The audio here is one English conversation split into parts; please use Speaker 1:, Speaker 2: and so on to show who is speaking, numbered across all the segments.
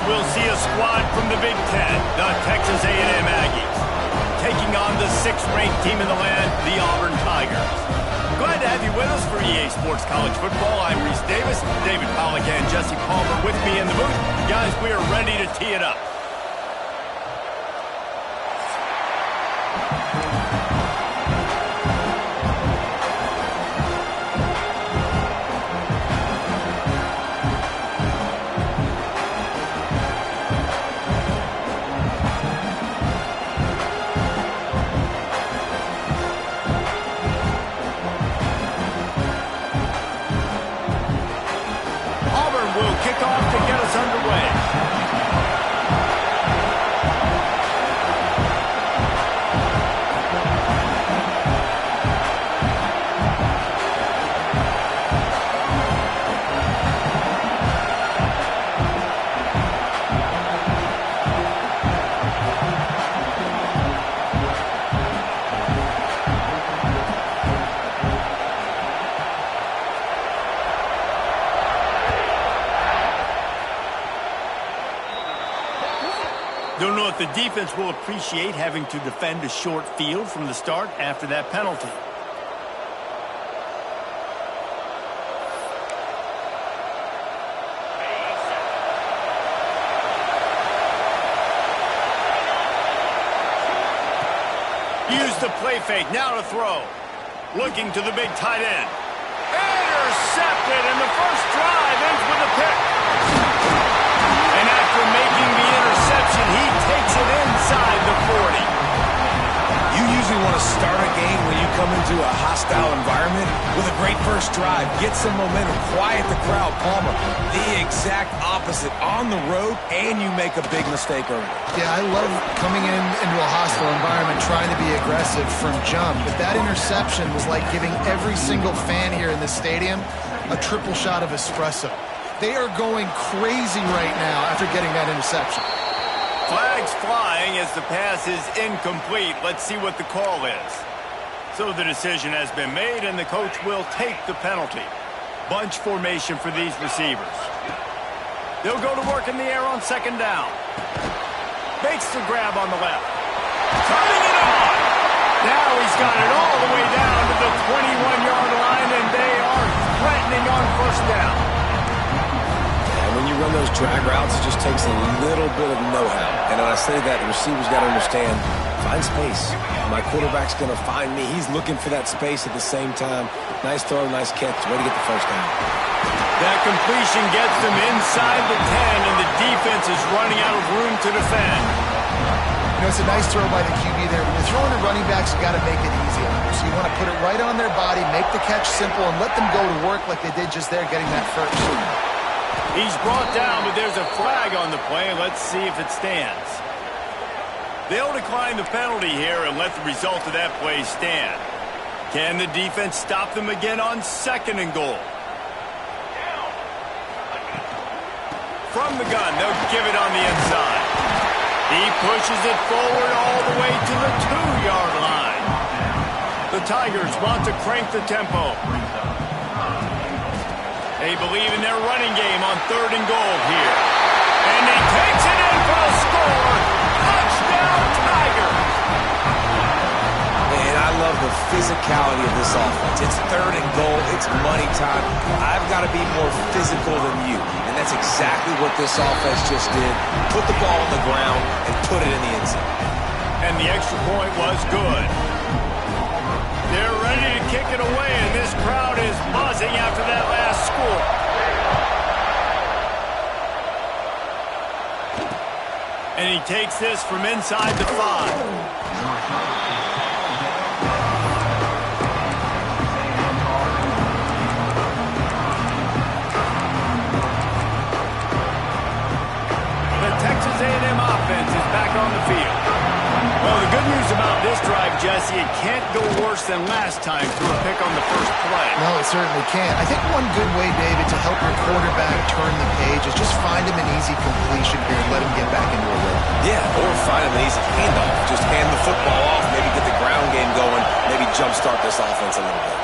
Speaker 1: we'll see a squad from the Big Ten, the Texas A&M Aggies, taking on the 6th-ranked team in the land, the Auburn Tigers. Glad to have you with us for EA Sports College Football. I'm Reese Davis, David Pollack and Jesse Palmer with me in the booth. Guys, we are ready to tee it up. Kick off to get us underway. Don't know if the defense will appreciate having to defend a short field from the start after that penalty. Use the play fake, now to throw. Looking to the big tight end. Intercepted, and the first drive ends with a pick. And after making the interception, he takes it inside the 40.
Speaker 2: You usually want to start a game when you come into a hostile environment with a great first drive. Get some momentum, quiet the crowd. Palmer, the exact opposite. On the road, and you make a big mistake early.
Speaker 3: Yeah, I love coming into a hostile environment, trying to be aggressive from jump. But that interception was like giving every single fan here in the stadium a triple shot of espresso. They are going crazy right now after getting that interception.
Speaker 1: Flags flying as the pass is incomplete. Let's see what the call is. So the decision has been made, and the coach will take the penalty. Bunch formation for these receivers. They'll go to work in the air on 2nd down. Makes the grab on the left. Turning it on. Now he's got it all the way down to the 21-yard line, and they are threatening on 1st down.
Speaker 2: When you run those drag routes, it just takes a little bit of know-how. And when I say that, the receiver's got to understand, find space. My quarterback's going to find me. He's looking for that space at the same time. Nice throw, nice catch. Way to get the 1st down.
Speaker 1: That completion gets them inside the 10, and the defense is running out of room to defend.
Speaker 3: You know, it's a nice throw by the QB there. When you're throwing to running backs, you got to make it easy on them. So you want to put it right on their body, make the catch simple, and let them go to work like they did just there, getting that first.
Speaker 1: He's brought down, but there's a flag on the play. Let's see if it stands. They'll decline the penalty here and let the result of that play stand. Can the defense stop them again on 2nd and goal? From the gun, they'll give it on the inside. He pushes it forward all the way to the 2-yard line. The Tigers want to crank the tempo. They believe in their running game on 3rd and goal here. And he takes it in for a score. Touchdown, Tigers.
Speaker 2: Man, I love the physicality of this offense. It's 3rd and goal. It's money time. I've got to be more physical than you. And that's exactly what this offense just did. Put the ball on the ground and put it in the end zone.
Speaker 1: And the extra point was good. They're ready to kick it away, and this crowd is buzzing after that last score. And he takes this from inside the 5. Texas A&M offense is back on the field. Well, the good news about this drive, Jesse, it can't go worse than last time through a pick on the first play.
Speaker 3: No, it certainly can't. I think one good way, David, to help your quarterback turn the page is just find him an easy completion here and let him get back into a rhythm.
Speaker 2: Yeah, or find him an easy handoff. Just hand the football off, maybe get the ground game going, maybe jumpstart this offense a little bit.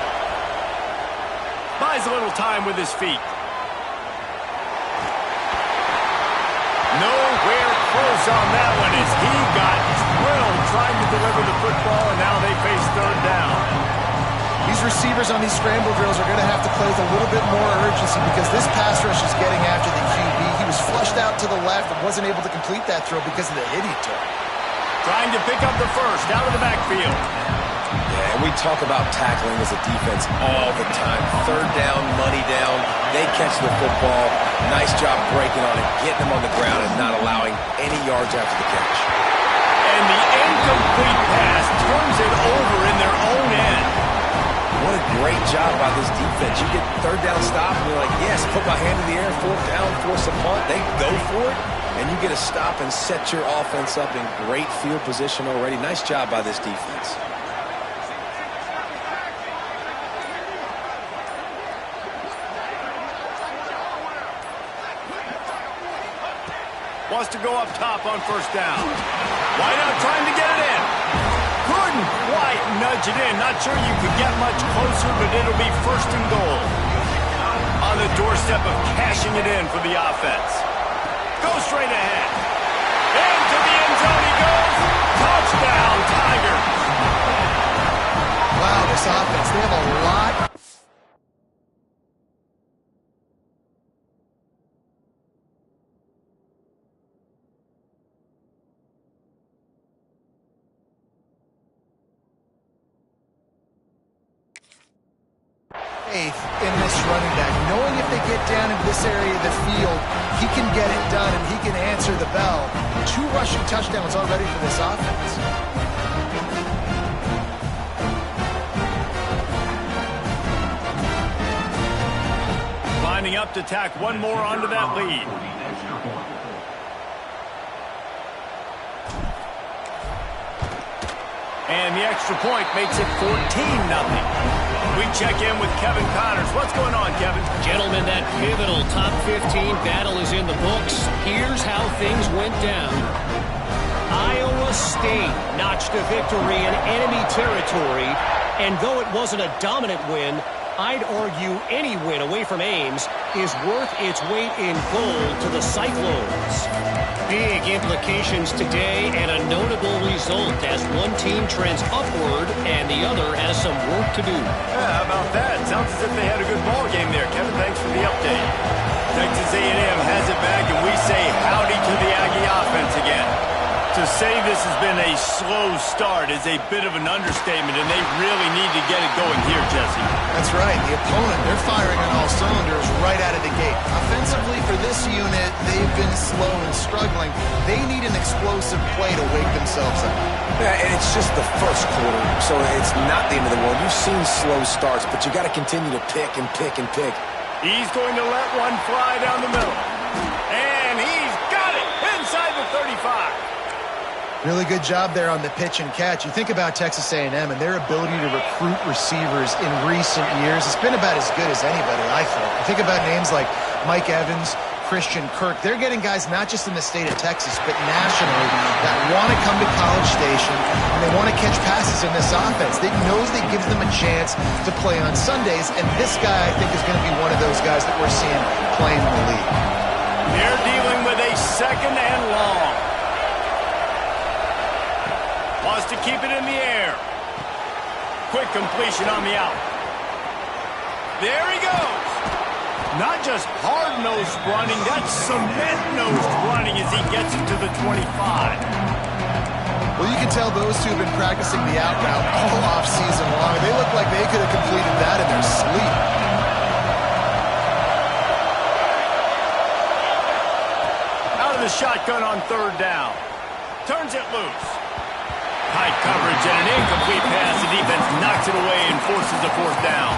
Speaker 1: Buys a little time with his feet. No focus on that one as he got drilled trying to deliver the football, and now they face third down.
Speaker 3: These receivers on these scramble drills are going to have to play with a little bit more urgency because this pass rush is getting after the QB. He was flushed out to the left and wasn't able to complete that throw because of the hit he took.
Speaker 1: Trying to pick up the first out of the backfield.
Speaker 2: Yeah, and we talk about tackling as a defense all the time. Third down, money down. They catch the football. Nice job breaking on it, getting them on the ground and not allowing any yards after the catch.
Speaker 1: And the incomplete pass turns it over in their own end.
Speaker 2: What a great job by this defense. You get third down stop, and you're like, yes, put my hand in the air, fourth down, force a punt. They go for it, and you get a stop and set your offense up in great field position already. Nice job by this defense.
Speaker 1: Wants to go up top on first down. Why not trying to get it in? Couldn't quite nudge it in. Not sure you could get much closer, but it'll be first and goal. On the doorstep of cashing it in for the offense. Go straight ahead. Into the end zone he goes. Touchdown, Tigers.
Speaker 3: Wow, this offense, they have a lot. Faith in this running back, knowing if they get down in this area of the field, he can get it done and he can answer the bell. 2 rushing touchdowns already for this offense.
Speaker 1: Lining up to tack one more onto that lead. And the extra point makes it 14-0. We check in with Kevin Connors. What's going on, Kevin?
Speaker 4: Gentlemen, that pivotal top 15 battle is in the books. Here's how things went down. Iowa State notched a victory in enemy territory, and though it wasn't a dominant win, I'd argue any win away from Ames is worth its weight in gold to the Cyclones. Big implications today and a notable result as one team trends upward and the other has some work to do.
Speaker 1: Yeah, how about that? Sounds as if they had a good ball game there. Kevin, thanks for the update. Texas A&M has it back, and we say howdy to the Aggie offense again. To say this has been a slow start is a bit of an understatement, and they really need to get it going here, Jesse.
Speaker 3: That's right. The opponent, they're firing on all cylinders right out of the gate. Offensively, for this unit, they've been slow and struggling. They need an explosive play to wake themselves up.
Speaker 2: Yeah, and it's just the first quarter, so it's not the end of the world. You've seen slow starts, but you got to continue to pick and pick and pick.
Speaker 1: He's going to let one fly down the middle. And he's got it inside the 35.
Speaker 3: Really good job there on the pitch and catch. You think about Texas A&M and their ability to recruit receivers in recent years. It's been about as good as anybody, I thought. You think about names like Mike Evans, Christian Kirk. They're getting guys not just in the state of Texas, but nationally that want to come to College Station and they want to catch passes in this offense. They knows that gives them a chance to play on Sundays, and this guy, I think, is going to be one of those guys that we're seeing playing in the league.
Speaker 1: They're dealing with a second and long. Wants to keep it in the air. Quick completion on the out. There he goes. Not just hard-nosed running, that's cement-nosed running as he gets it to the 25.
Speaker 3: Well, you can tell those two have been practicing the out route all off-season long. They look like they could have completed that in their sleep.
Speaker 1: Out of the shotgun on third down. Turns it loose. Tight coverage and an incomplete pass. The defense knocks it away and forces a fourth down.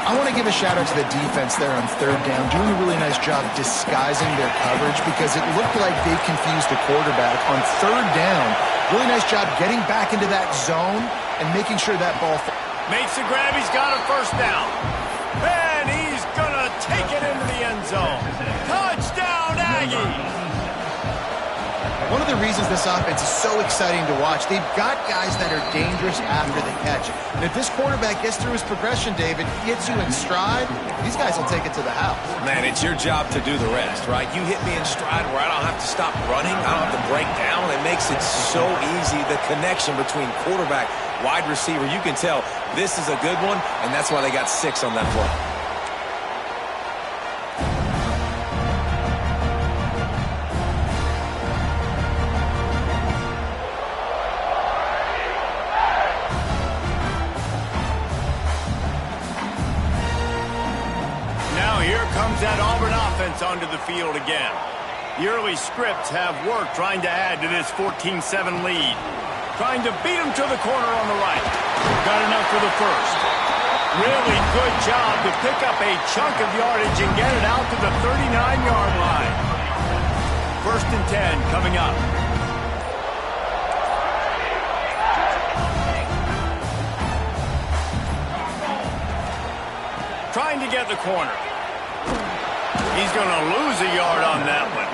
Speaker 3: I want to give a shout-out to the defense there on third down, doing a really nice job disguising their coverage because it looked like they confused the quarterback on third down. Really nice job getting back into that zone and making sure that ball...
Speaker 1: Makes the grab. He's got a first down. And he's going to take it into the end zone. Touchdown, Aggies!
Speaker 3: One of the reasons this offense is so exciting to watch, they've got guys that are dangerous after the catch. And if this quarterback gets through his progression, David, gets you in stride, these guys will take it to the house.
Speaker 2: Man, it's your job to do the rest, right? You hit me in stride where I don't have to stop running. I don't have to break down. It makes it so easy, the connection between quarterback, wide receiver. You can tell this is a good one, and that's why they got 6 on that play.
Speaker 1: That Auburn offense onto the field again. The early scripts have worked trying to add to this 14-7 lead. Trying to beat them to the corner on the right. Got enough for the first. Really good job to pick up a chunk of yardage and get it out to the 39-yard line. 1st and 10 coming up. Trying to get the corner. He's going to lose a yard on that one.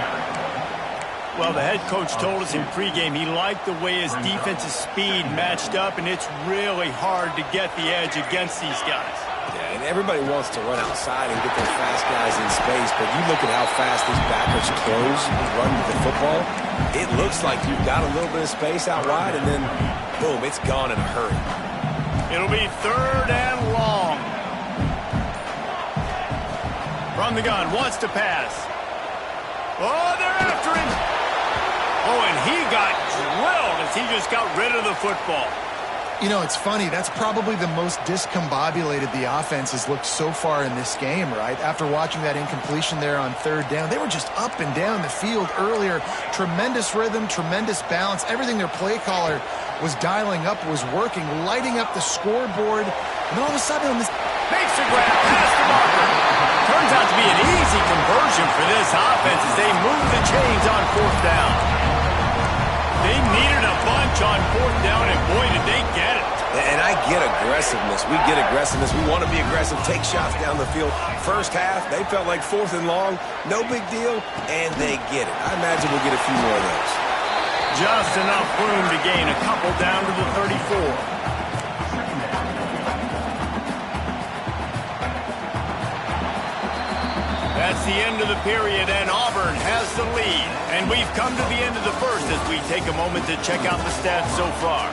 Speaker 1: Well, the head coach told us in pregame he liked the way his defensive speed matched up, and it's really hard to get the edge against these guys.
Speaker 2: Yeah, and everybody wants to run outside and get their fast guys in space, but you look at how fast these backers close and run the football. It looks like you've got a little bit of space out wide, and then, boom, it's gone in a hurry.
Speaker 1: It'll be 3rd and long. From the gun, wants to pass. Oh, they're after him. Oh, and he got drilled as he just got rid of the football.
Speaker 3: You know, it's funny. That's probably the most discombobulated the offense has looked so far in this game, right? After watching that incompletion there on 3rd down, they were just up and down the field earlier. Tremendous rhythm, tremendous balance. Everything their play caller was dialing up was working, lighting up the scoreboard. And all of a sudden on this...
Speaker 1: Makes the grab, pass to Barker. Turns out to be an easy conversion for this offense as they move the chains on 4th down. They needed a bunch on 4th down, and boy, did they get it.
Speaker 2: And I get aggressiveness. We get aggressiveness. We want to be aggressive, take shots down the field. First half, they felt like 4th and long. No big deal, and they get it. I imagine we'll get a few more of those.
Speaker 1: Just enough room to gain a couple down to the 34. That's the end of the period, and Auburn has the lead. And we've come to the end of the first as we take a moment to check out the stats so far.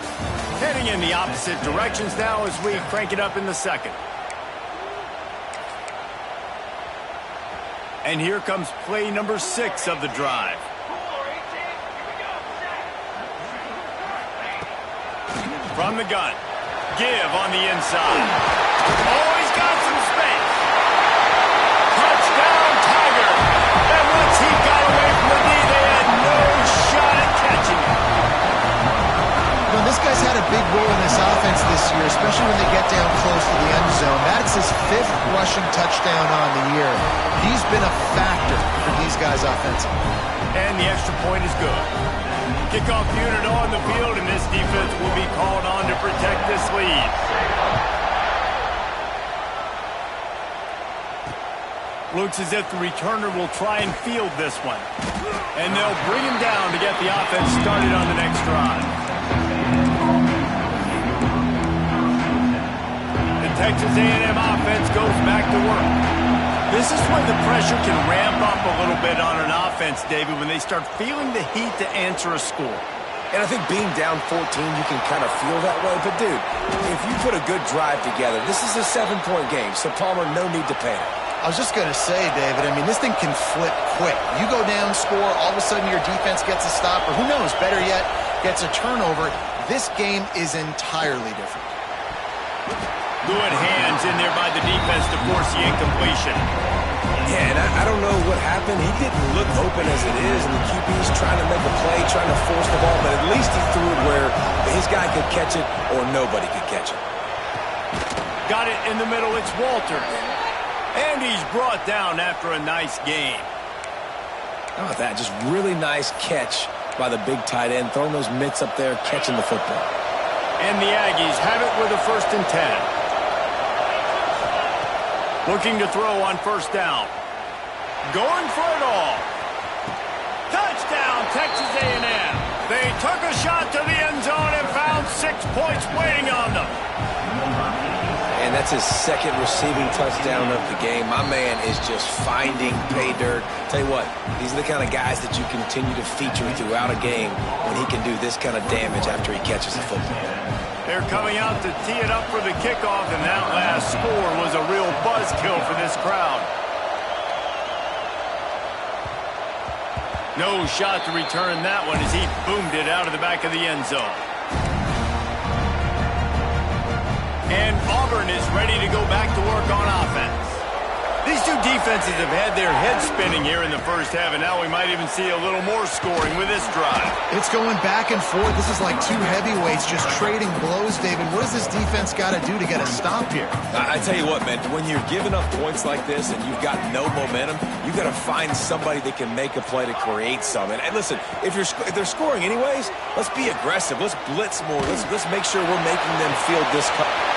Speaker 1: Heading in the opposite directions now as we crank it up in the second. And here comes play number 6 of the drive. From the gun. Give on the inside. Oh, he's got some space. Touchdown, Tiger. And once he got away from the knee, they had no shot at catching him.
Speaker 3: Well, this guy's had a big role in this offense this year, especially when they get down close to the end zone. That's his 5th rushing touchdown on the year. He's been a factor for these guys offensively.
Speaker 1: And the extra point is good. Kickoff unit on the field, and this defense will be called on to protect this lead. Looks as if the returner will try and field this one. And they'll bring him down to get the offense started on the next drive. The Texas A&M offense goes back to work. This is when the pressure can ramp up a little bit on an offense, David, when they start feeling the heat to answer a score.
Speaker 2: And I think being down 14, you can kind of feel that way. But, dude, if you put a good drive together, this is a 7-point game, so Palmer, no need to panic.
Speaker 3: I was just going to say, David, I mean, this thing can flip quick. You go down, score, all of a sudden your defense gets a stop, or who knows, better yet, gets a turnover. This game is entirely different.
Speaker 1: Good hands in there by the defense to force the incompletion.
Speaker 2: Yeah, and I don't know what happened. He didn't look open as it is, and the QB's trying to make a play, trying to force the ball, but at least he threw it where his guy could catch it or nobody could catch it.
Speaker 1: Got it in the middle. It's Walters. And he's brought down after a nice game.
Speaker 2: How about that? Just really nice catch by the big tight end, throwing those mitts up there, catching the football.
Speaker 1: And the Aggies have it with a 1st and 10. Looking to throw on 1st down. Going for it all. Touchdown, Texas A&M. They took a shot to the end zone and found 6 points waiting on them.
Speaker 2: And that's his second receiving touchdown of the game. My man is just finding pay dirt. Tell you what, these are the kind of guys that you continue to feature throughout a game when he can do this kind of damage after he catches the football.
Speaker 1: They're coming out to tee it up for the kickoff, and that last score was a real buzzkill for this crowd. No shot to return that one as he boomed it out of the back of the end zone. And Auburn is ready to go back to work on offense. These two defenses have had their heads spinning here in the first half, and now we might even see a little more scoring with this drive.
Speaker 3: It's going back and forth. This is like two heavyweights just trading blows, David. What does this defense got to do to get a stop here?
Speaker 2: I tell you what, man, when you're giving up points like this and you've got no momentum, you've got to find somebody that can make a play to create some. And listen, if they're scoring anyways, let's be aggressive. Let's blitz more. Let's make sure we're making them feel discomfort.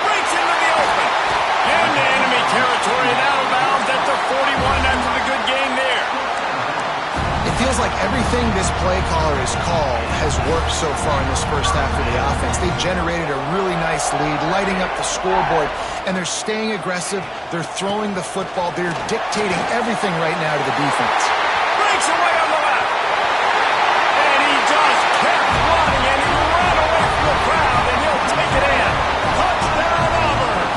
Speaker 1: Breaks into the open. Into enemy territory and out of bounds at the 41 after the good game there.
Speaker 3: It feels like everything this play caller has called has worked so far in this first half of the offense. They generated a really nice lead, lighting up the scoreboard, and they're staying aggressive. They're throwing the football. They're dictating everything right now to the defense.
Speaker 1: Breaks away on the left. And he just kept running, and he ran away from the crowd, and he'll take it in. Touchdown, Auburn.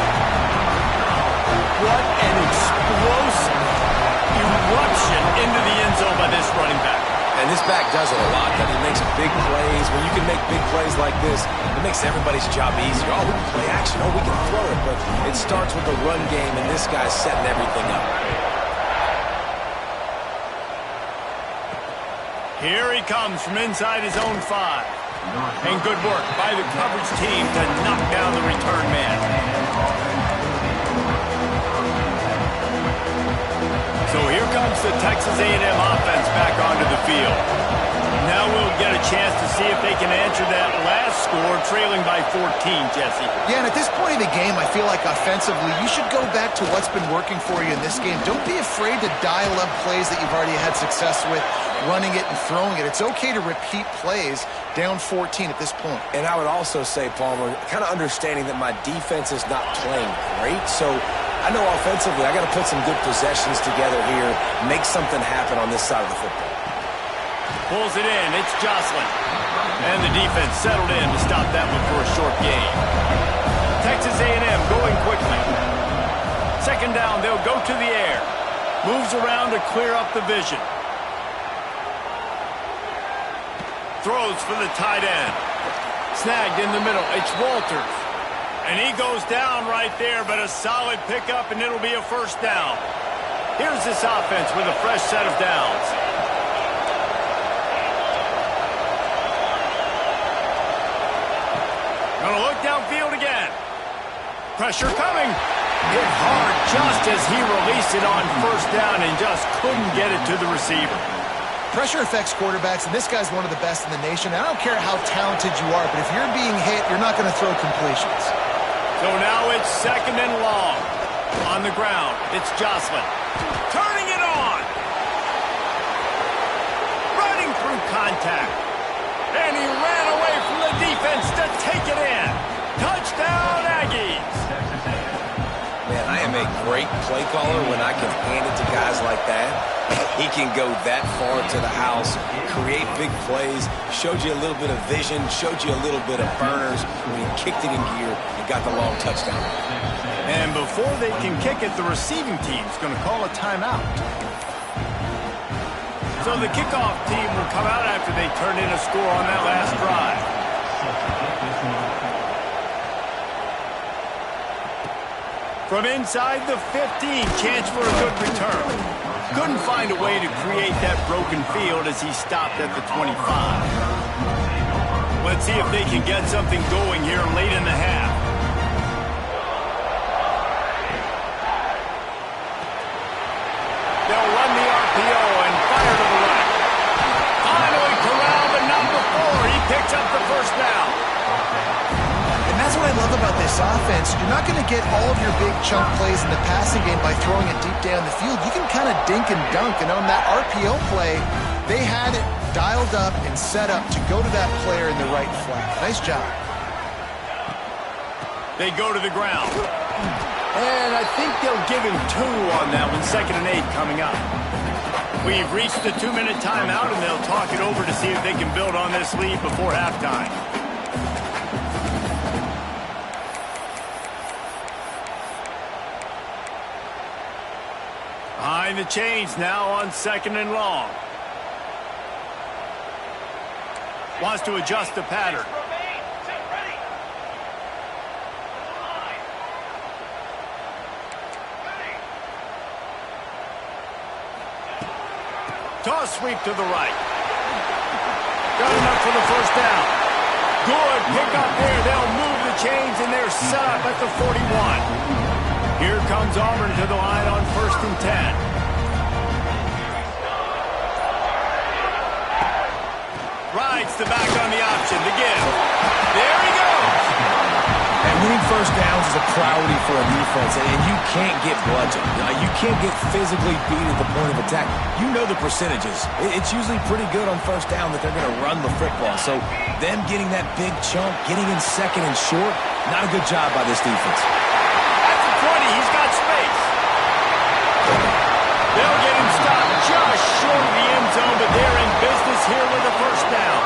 Speaker 1: What an explosive eruption into the end zone by this running back.
Speaker 2: And this back does it a lot. That he makes big plays. When you can make big plays like this, it makes everybody's job easier. Oh, we can play action. Oh, we can throw it. But it starts with the run game, and this guy's setting everything up.
Speaker 1: Here he comes from inside his own 5. And good work by the coverage team to knock down the return man. So here comes the Texas A&M offense back onto the field. Now we'll get a chance to see if they can answer that last score, trailing by 14, Jesse.
Speaker 3: Yeah, and at this point of the game, I feel like offensively, you should go back to what's been working for you in this game. Don't be afraid to dial up plays that you've already had success with, running it and throwing it. It's okay to repeat plays down 14 at this point.
Speaker 2: And I would also say, Palmer, kind of understanding that my defense is not playing great, so I know offensively I got to put some good possessions together here, make something happen on this side of the football.
Speaker 1: Pulls it in. It's Jocelyn. And the defense settled in to stop that one for a short gain. Texas A&M going quickly. Second down, they'll go to the air. Moves around to clear up the vision. Throws for the tight end. Snagged in the middle. It's Walters. And he goes down right there, but a solid pickup, and it'll be a first down. Here's this offense with a fresh set of downs. Gonna look downfield again. Pressure coming. Hit hard just as he released it on first down and just couldn't get it to the receiver.
Speaker 3: Pressure affects quarterbacks, and this guy's one of the best in the nation. I don't care how talented you are, but if you're being hit, you're not going to throw completions.
Speaker 1: So now it's second and long. On the ground, it's Jocelyn. Turning it on. Running through contact. And he ran away from the defense to take it in. Touchdown, Aggies.
Speaker 2: Man, I am a great play caller when I can hand it to guys like that. He can go that far to the house, create big plays, showed you a little bit of vision, showed you a little bit of burners when he kicked it in gear and got the long touchdown.
Speaker 1: And before they can kick it, the receiving team's going to call a timeout. So the kickoff team will come out after they turn in a score on that last drive. From inside the 15, chance for a good return. Couldn't find a way to create that broken field as he stopped at the 25. Let's see if they can get something going here late in the half. They'll run the RPO and fire to the right. Finally corralled, but not before. He picks up the first down.
Speaker 3: And that's what I love about this offense. You're not going to get all of your big chunk plays in the passing game by throwing it deep down the field. You can kind of dink and dunk, and on that RPO play, They had it dialed up and set up to go to that player in the right flat. Nice job.
Speaker 1: They go to the ground. And I think they'll give him 2 on that one. 2nd and 8 coming up. We've reached the 2-minute timeout, and they'll talk it over to see if they can build on this lead before halftime. Behind the chains now on 2nd and long. Wants to adjust the pattern. Toss sweep to the right. Got enough for the first down. Good pick up there. They'll move the chains, and they're set up at the 41. Here comes Auburn to the line on 1st and 10. Rides the back on the option. The give. There he goes.
Speaker 2: And winning first downs is a priority for a defense, and you can't get bludgeoned. You can't get physically beat at the point of attack. You know the percentages. It's usually pretty good on first down that they're going to run the football. So them getting that big chunk, getting in 2nd and short, not a good job by this defense.
Speaker 1: At the 20, he's got space. They'll get him stopped just short of the end zone, but they're in business here with a first down.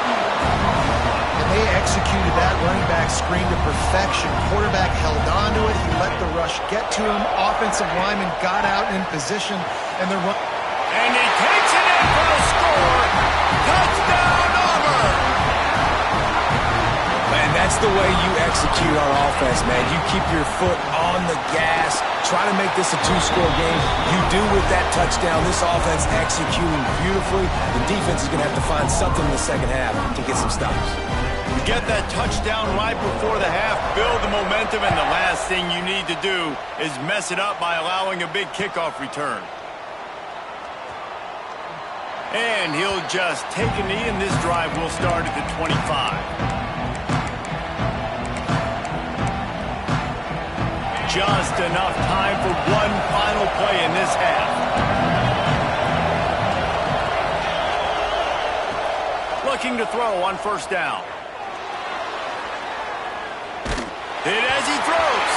Speaker 3: And they executed that running back screen to perfection. Quarterback held on to it. He let the rush get to him. Offensive lineman got out in position, and they're running.
Speaker 1: And he takes it in for the score. Touchdown, Auburn!
Speaker 2: Man, that's the way you execute on offense, man. You keep your foot on the gas, try to make this a 2-score game. You do with that touchdown. This offense executing beautifully. The defense is going to have to find something in the second half to get some stops.
Speaker 1: You get that touchdown right before the half, build the momentum, and the last thing you need to do is mess it up by allowing a big kickoff return. And he'll just take a knee, and this drive will start at the 25. Just enough time for one final play in this half. Looking to throw on first down. Hit as he throws.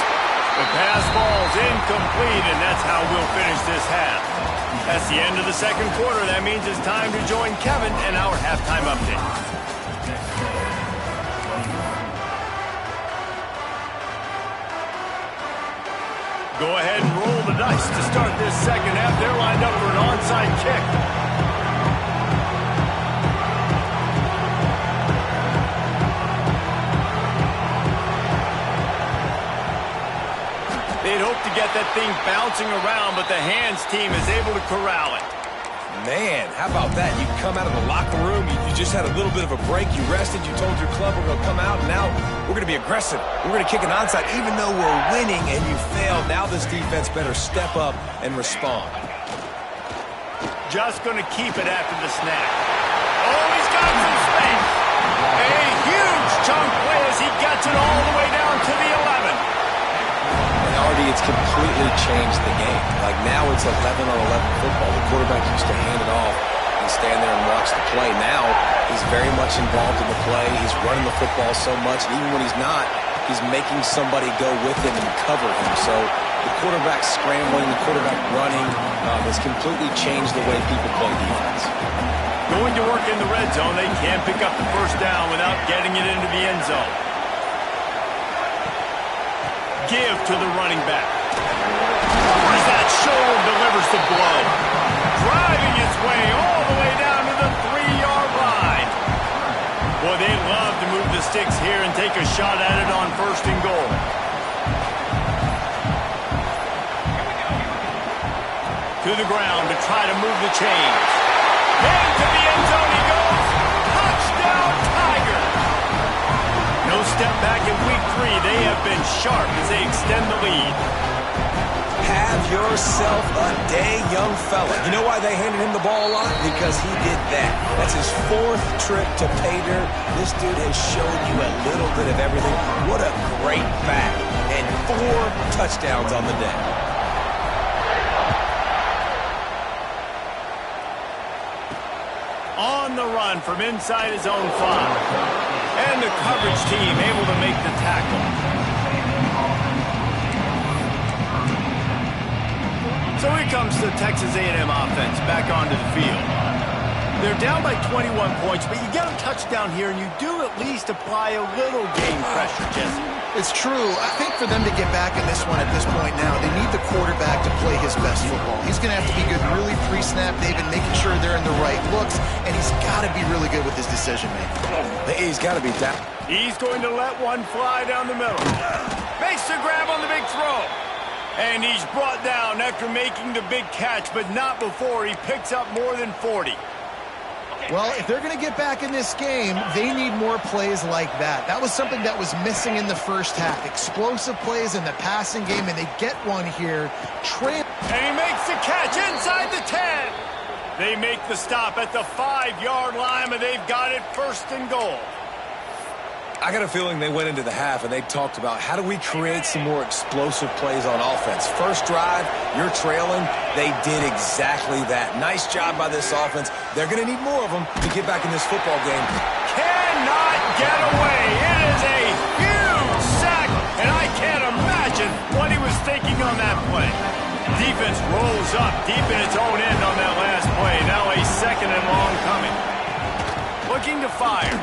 Speaker 1: The pass falls incomplete, and that's how we'll finish this half. That's the end of the second quarter. That means it's time to join Kevin in our halftime update. Go ahead and roll the dice to start this second half. They're lined up for an onside kick. They'd hope to get that thing bouncing around, but the hands team is able to corral it.
Speaker 2: Man, how about that? You come out of the locker room, you just had a little bit of a break, you rested, you told your club we're going to come out, and now we're going to be aggressive. We're going to kick an onside, even though we're winning and you failed. Now this defense better step up and respond.
Speaker 1: Just going to keep it after the snap. Oh, he's got some space. A huge chunk play as he gets it all the way down to the 11.
Speaker 2: Already it's completely changed the game. Like now it's 11-on-11 football. The quarterback used to hand it off and stand there and watch the play. Now he's very much involved in the play. He's running the football so much, and even when he's not, he's making somebody go with him and cover him. So the quarterback scrambling, the quarterback running has completely changed the way people play defense.
Speaker 1: Going to work in the red zone, they can't pick up the first down without getting it into the end zone. Give to the running back. As that shoulder delivers the blow. Driving its way all the way down to the 3-yard line. Boy, they love to move the sticks here and take a shot at it on 1st and goal. To the ground to try to move the chains. Into the end zone he goes. Touchdown, Tiger. No step back in week 3. They have been sharp as they extend the lead.
Speaker 2: Have yourself a day, young fella. You know why they handed him the ball a lot? Because he did that. That's his 4th trip to pay dirt. This dude has shown you a little bit of everything. What a great back. And 4 touchdowns on the day.
Speaker 1: On the run from inside his own 5. And the coverage team able to make the tackle. So here comes the Texas A&M offense back onto the field. They're down by 21 points, but you get a touchdown here, and you do at least apply a little game pressure, Jesse.
Speaker 3: It's true. I think for them to get back in this one at this point now, they need the quarterback to play his best football. He's going to have to be good really pre-snap, David, making sure they're in the right looks, and he's got to be really good with his decision-making.
Speaker 2: He's got to be down.
Speaker 1: He's going to let one fly down the middle. Makes the grab on the big throw. And he's brought down after making the big catch, but not before he picks up more than 40.
Speaker 3: Well, if they're going to get back in this game, they need more plays like that. That was something that was missing in the first half. Explosive plays in the passing game, and they get one here.
Speaker 1: And he makes the catch inside the 10. They make the stop at the 5-yard line, and they've got it 1st and goal.
Speaker 2: I got a feeling they went into the half and they talked about how do we create some more explosive plays on offense. First drive, you're trailing. They did exactly that. Nice job by this offense. They're going to need more of them to get back in this football game.
Speaker 1: Cannot get away. It is a huge sack, and I can't imagine what he was thinking on that play. Defense rolls up deep in its own end on that last play. Now a 2nd and long coming. Looking to fire.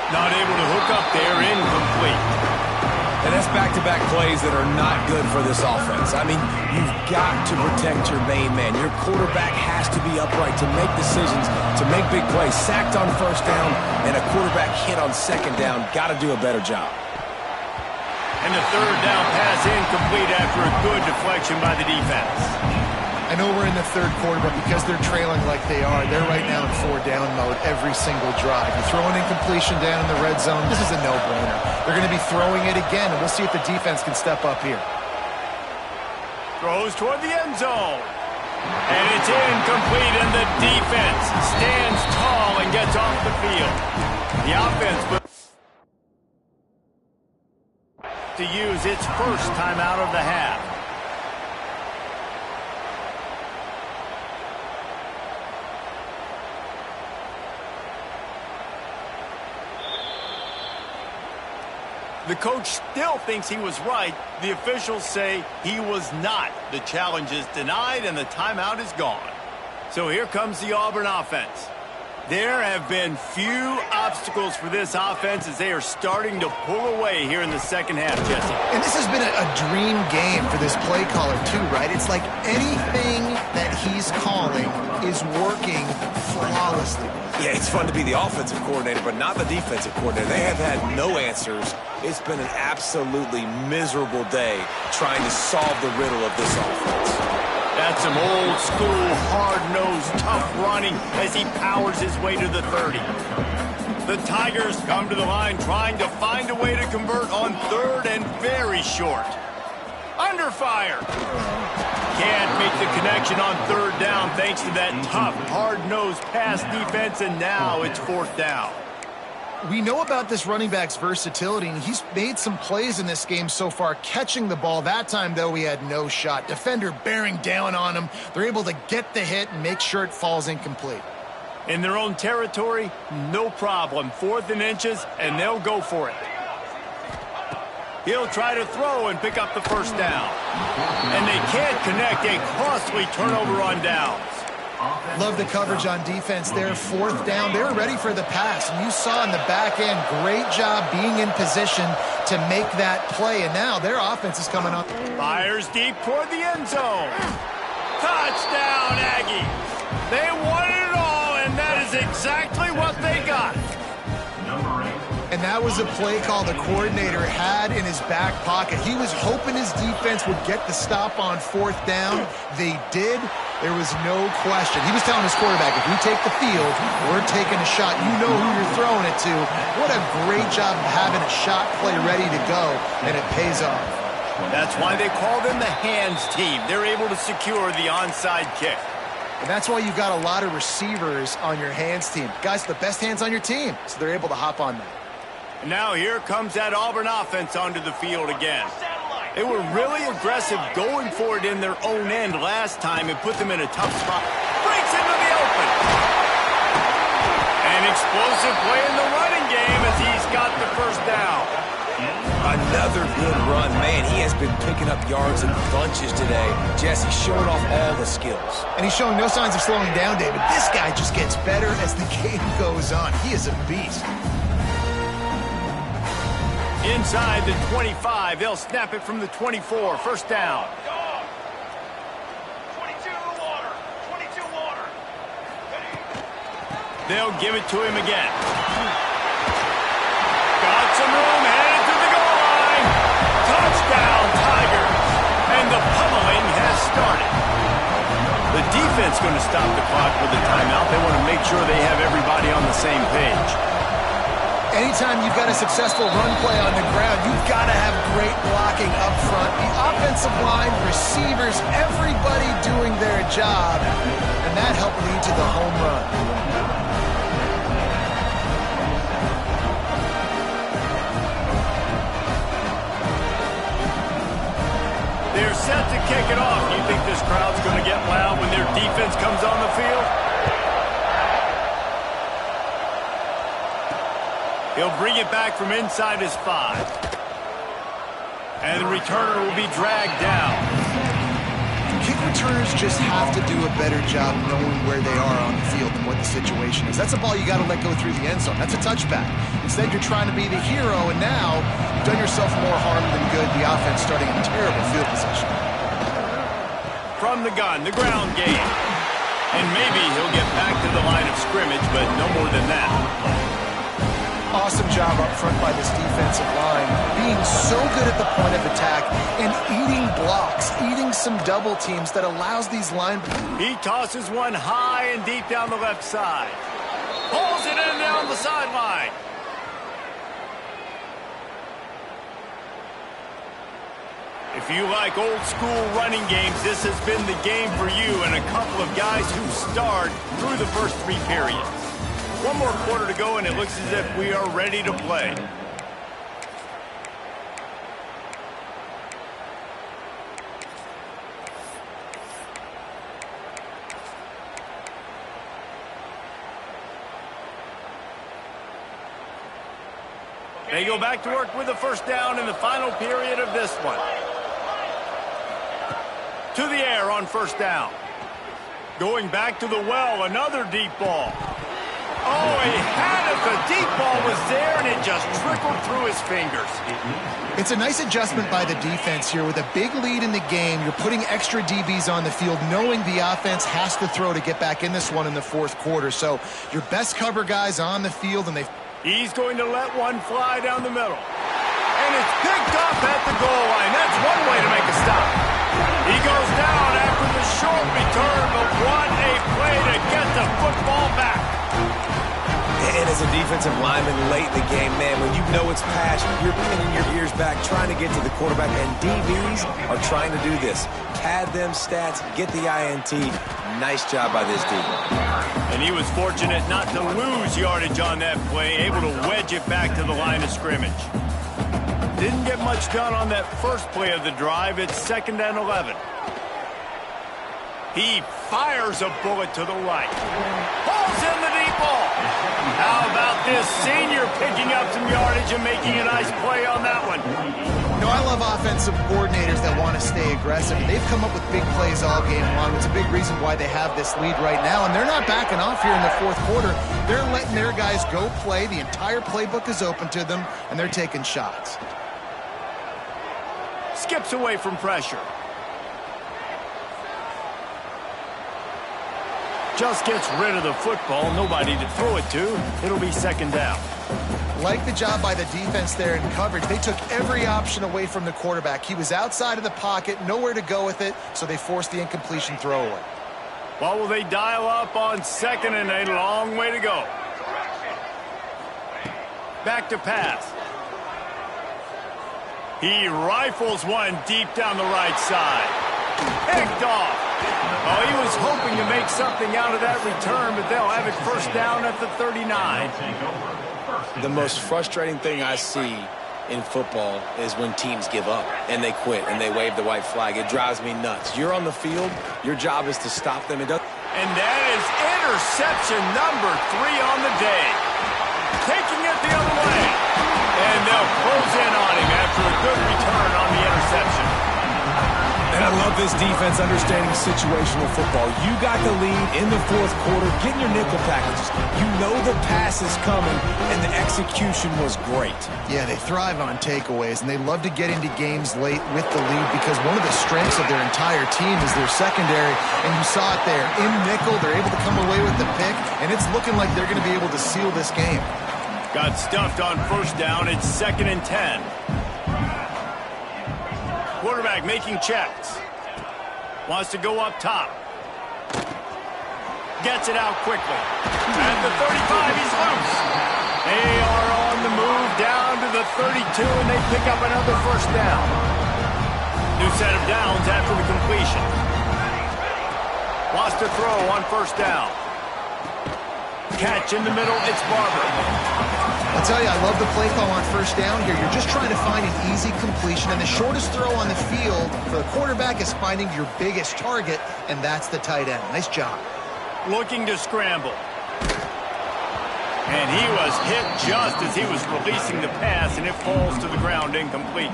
Speaker 1: Not able to hook up there, incomplete.
Speaker 2: And that's back-to-back plays that are not good for this offense. I mean, you've got to protect your main man. Your quarterback has to be upright to make decisions, to make big plays. Sacked on 1st down and a quarterback hit on 2nd down. Got to do a better job.
Speaker 1: And the 3rd down pass incomplete after a good deflection by the defense.
Speaker 3: I know we're in the 3rd quarter, but because they're trailing like they are, they're right now in 4-down mode every single drive. You throw an incompletion down in the red zone, this is a no-brainer. They're going to be throwing it again, and we'll see if the defense can step up here.
Speaker 1: Throws toward the end zone. And it's incomplete, and the defense stands tall and gets off the field. The offense to use its first timeout of the half. The coach still thinks he was right. The officials say he was not. The challenge is denied, and the timeout is gone. So here comes the Auburn offense. There have been few obstacles for this offense as they are starting to pull away here in the 2nd half, Jesse.
Speaker 3: And this has been a dream game for this play caller, too, right? It's like anything that he's calling is working flawlessly.
Speaker 2: Yeah, it's fun to be the offensive coordinator, but not the defensive coordinator. They have had no answers. It's been an absolutely miserable day trying to solve the riddle of this offense.
Speaker 1: That's some old-school, hard-nosed, tough running as he powers his way to the 30. The Tigers come to the line trying to find a way to convert on 3rd and very short. Under fire. Can't make the connection on 3rd down thanks to that tough, hard-nosed pass defense, and now it's 4th down.
Speaker 3: We know about this running back's versatility, and he's made some plays in this game so far, catching the ball. That time, though, he had no shot. Defender bearing down on him. They're able to get the hit and make sure it falls incomplete.
Speaker 1: In their own territory, no problem. 4th and inches, and they'll go for it. He'll try to throw and pick up the 1st down. And they can't connect, a costly turnover on downs.
Speaker 3: Love the coverage on defense there. 4th down. They were ready for the pass. And you saw in the back end, great job being in position to make that play. And now their offense is coming up.
Speaker 1: Fires deep toward the end zone. Touchdown, Aggies. They wanted it all, and that is exactly what they got.
Speaker 3: And that was a play call the coordinator had in his back pocket. He was hoping his defense would get the stop on 4th down. They did. There was no question. He was telling his quarterback, if we take the field, we're taking a shot. You know who you're throwing it to. What a great job of having a shot play ready to go, and it pays off.
Speaker 1: That's why they call them the hands team. They're able to secure the onside kick.
Speaker 3: And that's why you've got a lot of receivers on your hands team. Guys, the best hands on your team, so they're able to hop on that.
Speaker 1: And now here comes that Auburn offense onto the field again. They were really aggressive going for it in their own end last time and put them in a tough spot. Breaks into the open. explosive play in the running game as he's got the first down.
Speaker 2: Another good run. Man, he has been picking up yards in bunches today. Jesse showing off all the skills.
Speaker 3: And he's showing no signs of slowing down, David. This guy just gets better as the game goes on. He is a beast.
Speaker 1: Inside the 25, they'll snap it from the 24. First down.
Speaker 5: 22 water. 22 water.
Speaker 1: They'll give it to him again. Got some room, headed to the goal line. Touchdown, Tigers. And the pummeling has started. The defense going to stop the clock with a timeout. They want to make sure they have everybody on the same page.
Speaker 3: Anytime you've got a successful run play on the ground, you've got to have great blocking up front. The offensive line, receivers, everybody doing their job. And that helped lead to the home run.
Speaker 1: They're set to kick it off. You think this crowd's going to get loud when their defense comes on the field? He'll bring it back from inside his 5. And the returner will be dragged down.
Speaker 3: Kick returners just have to do a better job knowing where they are on the field and what the situation is. That's a ball you got to let go through the end zone. That's a touchback. Instead, you're trying to be the hero, and now you've done yourself more harm than good. The offense starting in terrible field position.
Speaker 1: From the gun, the ground game. And maybe he'll get back to the line of scrimmage, but no more than that.
Speaker 3: Awesome job up front by this defensive line, being so good at the point of attack and eating blocks, eating some double teams that allows these linebackers.
Speaker 1: He tosses one high and deep down the left side. Pulls it in down the sideline. If you like old school running games, this has been the game for you and a couple of guys who starred through the first 3 periods. One more quarter to go, and it looks as if we are ready to play. They go back to work with the first down in the final period of this one. To the air on first down. Going back to the well, another deep ball. Oh, he had it. The deep ball was there, and it just trickled through his fingers.
Speaker 3: It's a nice adjustment by the defense here. With a big lead in the game, you're putting extra DBs on the field, knowing the offense has to throw to get back in this one in the fourth quarter. So your best cover guys on the field, and
Speaker 1: He's going to let one fly down the middle. And it's picked up at the goal line. That's one way to make a stop. He goes down after the short return, but what a play to get the football back.
Speaker 2: And as a defensive lineman late in the game, man, when you know it's pass, you're pinning your ears back, trying to get to the quarterback, and DBs are trying to do this. Pad them stats, get the INT. Nice job by this DB.
Speaker 1: And he was fortunate not to lose yardage on that play, able to wedge it back to the line of scrimmage. Didn't get much done on that first play of the drive. It's 2nd and 11. He fires a bullet to the right. Pulls in the deep ball. How about this senior picking up some yardage and making a nice play on that one?
Speaker 3: You know, I love offensive coordinators that want to stay aggressive. They've come up with big plays all game long. It's a big reason why they have this lead right now, and they're not backing off here in the fourth quarter. They're letting their guys go play. The entire playbook is open to them, and they're taking shots.
Speaker 1: Skips away from pressure. Just gets rid of the football. Nobody to throw it to. It'll be 2nd down.
Speaker 3: Like the job by the defense there in coverage. They took every option away from the quarterback. He was outside of the pocket, nowhere to go with it, so they forced the incompletion throwaway.
Speaker 1: What will they dial up on 2nd and a long way to go? Back to pass. He rifles one deep down the right side. Picked off. Oh, he was hoping to make something out of that return, but they'll have it first down at the 39.
Speaker 2: The most frustrating thing I see in football is when teams give up and they quit and they wave the white flag. It drives me nuts. You're on the field. Your job is to stop them.
Speaker 1: And that is interception number 3 on the day.
Speaker 2: with this defense understanding situational football. You got the lead in the fourth quarter, getting your nickel packages. You know the pass is coming, and the execution was great.
Speaker 3: Yeah, they thrive on takeaways, and they love to get into games late with the lead because one of the strengths of their entire team is their secondary, and you saw it there. In nickel, they're able to come away with the pick, and it's looking like they're going to be able to seal this game.
Speaker 1: Got stuffed on first down. It's 2nd and 10. Quarterback making checks. Wants to go up top. Gets it out quickly. At the 35, he's loose. They are on the move down to the 32, and they pick up another first down. New set of downs after the completion. Wants to throw on first down. Catch in the middle, it's Barber.
Speaker 3: I'll tell you, I love the play call on first down here. You're just trying to find an easy completion, and the shortest throw on the field for the quarterback is finding your biggest target, and that's the tight end. Nice job.
Speaker 1: Looking to scramble. And he was hit just as he was releasing the pass, and it falls to the ground incomplete.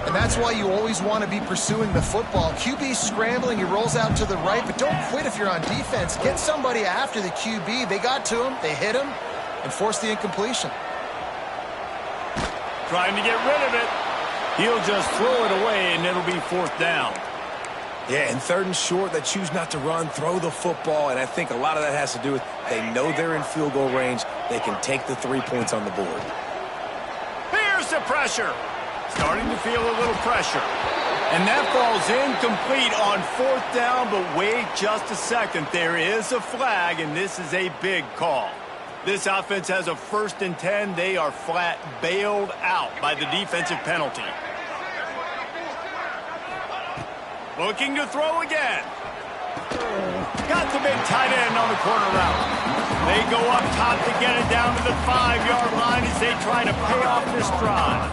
Speaker 3: And that's why you always want to be pursuing the football. QB's scrambling, he rolls out to the right, but don't quit if you're on defense. Get somebody after the QB. They got to him, they hit him, and forced the incompletion.
Speaker 1: Trying to get rid of it. He'll just throw it away, and it'll be fourth down.
Speaker 2: Yeah, and 3rd and short, they choose not to run, throw the football, and I think a lot of that has to do with they know they're in field goal range. They can take the 3 points on the board.
Speaker 1: Here's the pressure. Starting to feel a little pressure. And that falls incomplete on fourth down, but wait just a second. There is a flag, and this is a big call. This offense has a 1st and 10. They are flat bailed out by the defensive penalty. Looking to throw again. Got the big tight end on the corner route. They go up top to get it down to the 5-yard line as they try to pay off this drive.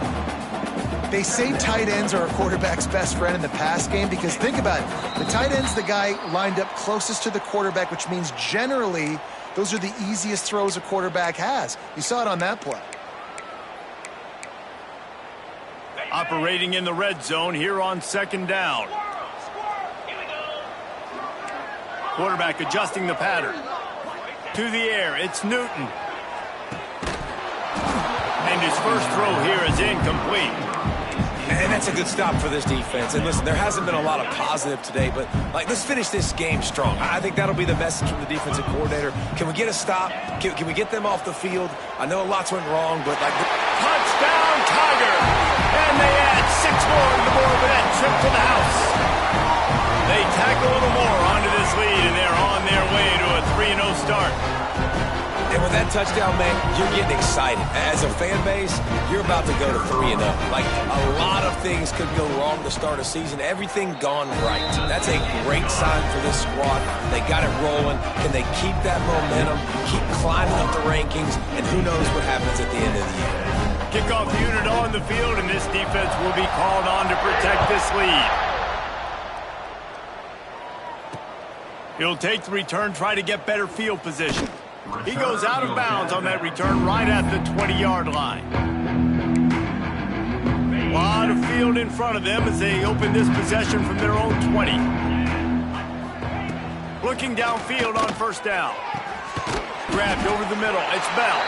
Speaker 3: They say tight ends are a quarterback's best friend in the pass game because think about it. The tight end's the guy lined up closest to the quarterback, which means generally those are the easiest throws a quarterback has. You saw it on that play.
Speaker 1: Operating in the red zone here on 2nd down. Quarterback adjusting the pattern. To the air, it's Newton. And his first throw here is incomplete.
Speaker 2: And that's a good stop for this defense. And listen, there hasn't been a lot of positive today, but let's finish this game strong. I think that'll be the message from the defensive coordinator. Can we get a stop? Can we get them off the field? I know lots went wrong, but
Speaker 1: touchdown, Tiger! And they add 6 more to the board with that trip to the house. They tack a little more onto this lead, and they're on their way to a 3-0 start.
Speaker 2: And with that touchdown, man, you're getting excited. As a fan base, you're about to go to 3-0. Like, a lot of things could go wrong to start a season. Everything gone right. That's a great sign for this squad. They got it rolling. Can they keep that momentum, keep climbing up the rankings, and who knows what happens at the end of the year.
Speaker 1: Kickoff unit on the field, and this defense will be called on to protect this lead. He'll take the return, try to get better field position. He goes out of bounds on that return right at the 20-yard line. A lot of field in front of them as they open this possession from their own 20. Looking downfield on first down. Grabbed over the middle. It's Bell.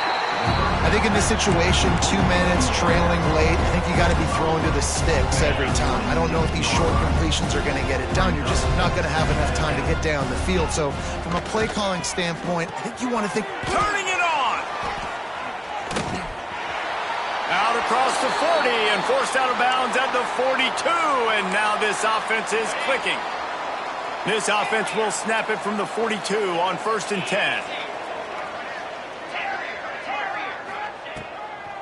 Speaker 3: I think in this situation, 2 minutes, trailing late, I think you got to be throwing to the sticks every time. I don't know if these short completions are going to get it done. You're just not going to have enough time to get down the field. So from a play calling standpoint, I think you want to think
Speaker 1: turning it on. Out across the 40 and forced out of bounds at the 42. And now this offense is clicking. This offense will snap it from the 42 on 1st and 10.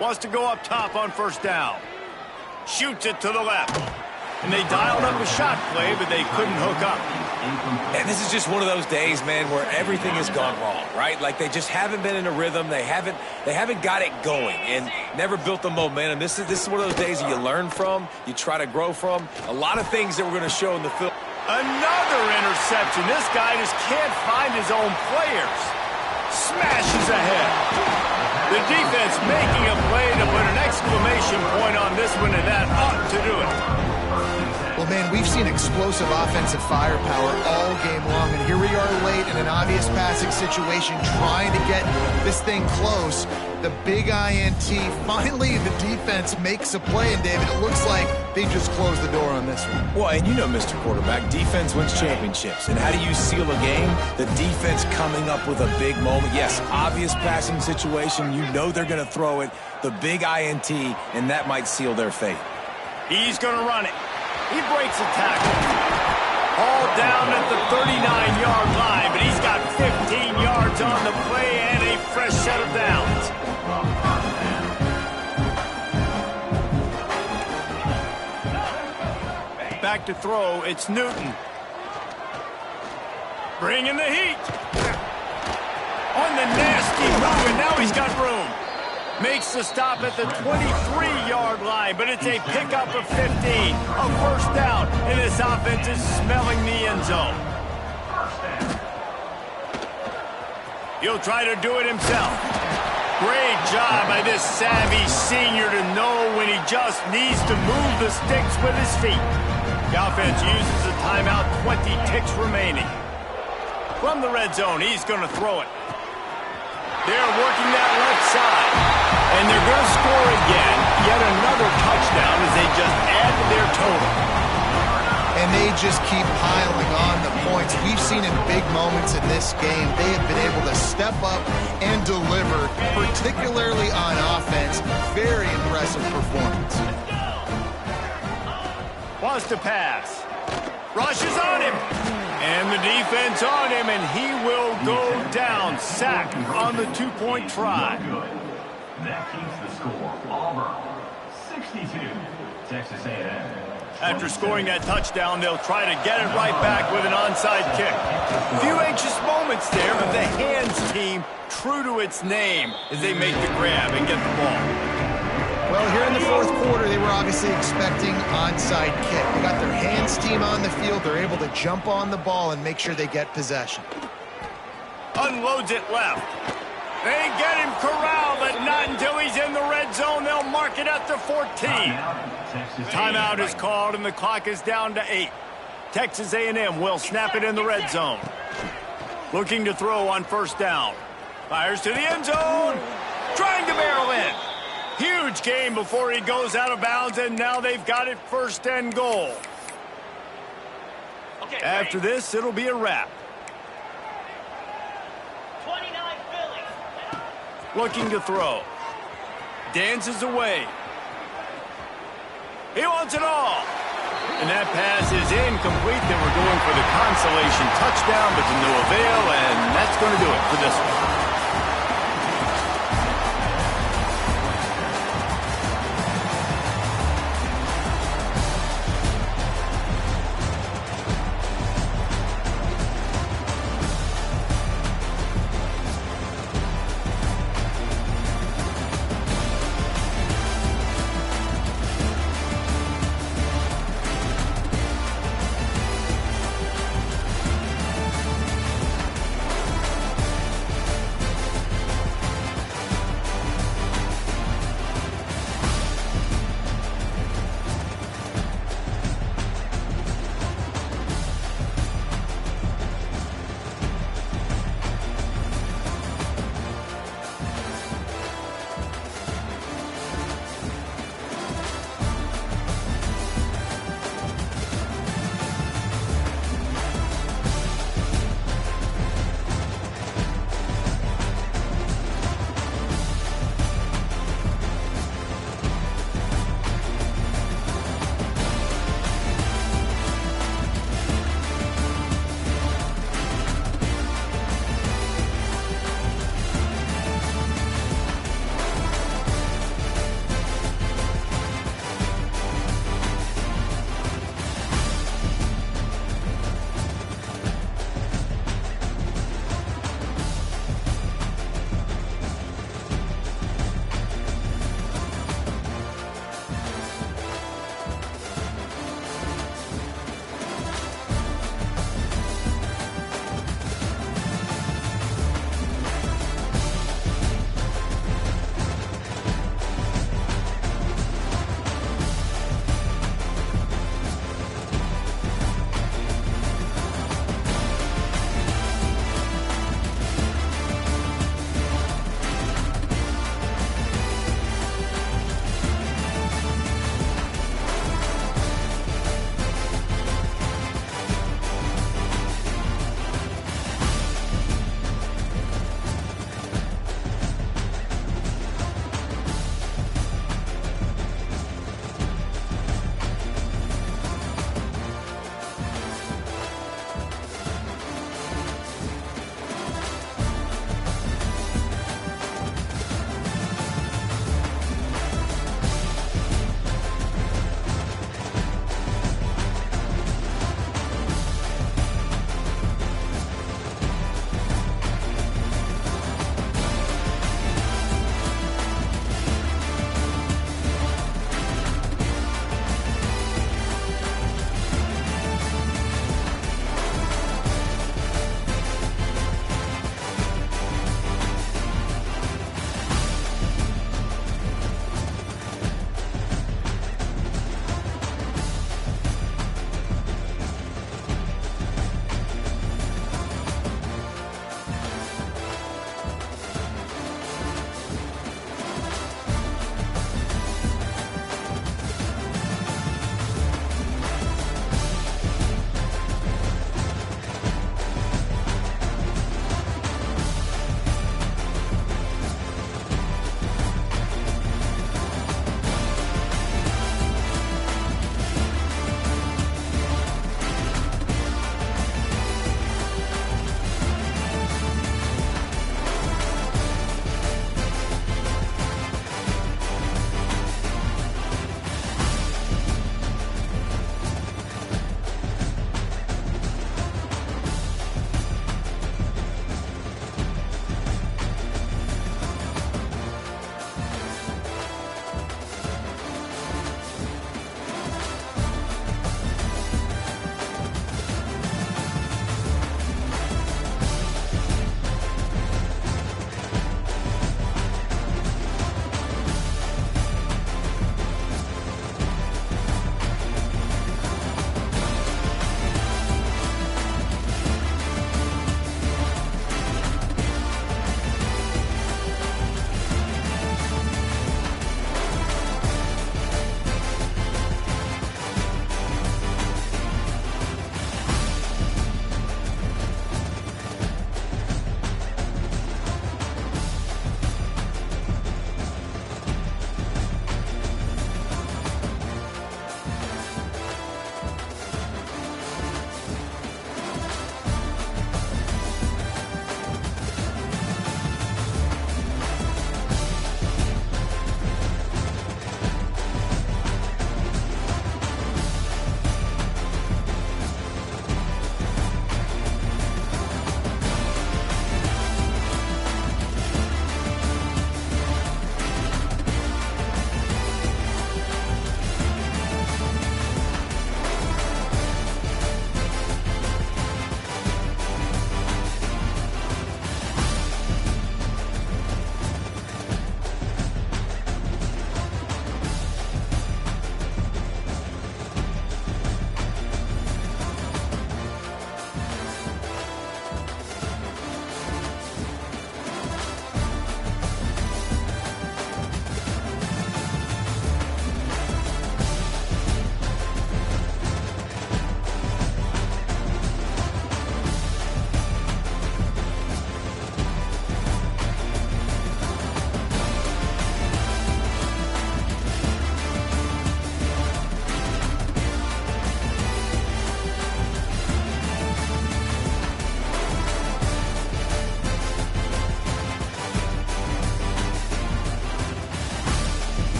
Speaker 1: Wants to go up top on first down. Shoots it to the left. And they dialed up a shot play, but they couldn't hook up.
Speaker 2: And this is just one of those days, man, where everything has gone wrong, right? Like they just haven't been in a rhythm. They haven't got it going and never built the momentum. This is one of those days that you learn from, you try to grow from. A lot of things that we're going to show in the film.
Speaker 1: Another interception. This guy just can't find his own players. Smashes ahead. The defense making a play to put an exclamation point on this one, and that ought to do it.
Speaker 3: Well, man, we've seen explosive offensive firepower all game long, and here we are late in an obvious passing situation trying to get this thing close. The big INT, finally the defense makes a play, and David, it looks like they just closed the door on this one.
Speaker 2: Well, and you know, Mr. Quarterback, defense wins championships. And how do you seal a game? The defense coming up with a big moment. Yes, obvious passing situation. You know they're going to throw it. The big INT, and that might seal their fate.
Speaker 1: He's going to run it. He breaks a tackle. All down at the 39-yard line, but he's got 15 yards on the play and a fresh set of downs. Back to throw, it's Newton. Bringing the heat. On the nasty move, and now he's got room. Makes the stop at the 23-yard line, but it's a pickup of 15. A first down, and this offense is smelling the end zone. He'll try to do it himself. Great job by this savvy senior to know when he just needs to move the sticks with his feet. The offense uses a timeout, 20 ticks remaining. From the red zone, he's going to throw it. They're working that left side. And they're going to score again. Yet another touchdown as they just add to their total.
Speaker 3: And they just keep piling on the points. We've seen in big moments in this game, they have been able to step up and deliver, particularly on offense. Very impressive performance.
Speaker 1: Wants to pass. Rushes on him. And the defense on him, and he will go down. Sack on the two-point try.
Speaker 5: That keeps the score. Auburn, 62. Texas A&M.
Speaker 1: After scoring that touchdown, they'll try to get it right back with an onside kick. A few anxious moments there, but the hands team true to its name as they make the grab and get the ball.
Speaker 3: Well, here in the fourth quarter, they were obviously expecting onside kick. They got their hands team on the field. They're able to jump on the ball and make sure they get possession.
Speaker 1: Unloads it left. They get him corralled, but not until he's in the red zone. They'll mark it at the 14. Timeout is called, and the clock is down to 8. Texas A&M will snap it in the red zone. Looking to throw on first down. Fires to the end zone. Trying to barrel in. Huge game before he goes out of bounds, and now they've got it first and goal. After this, it'll be a wrap. Looking to throw. Dances away. He wants it all. And that pass is incomplete. They were going for the consolation touchdown, but to no avail, and that's going to do it for this one.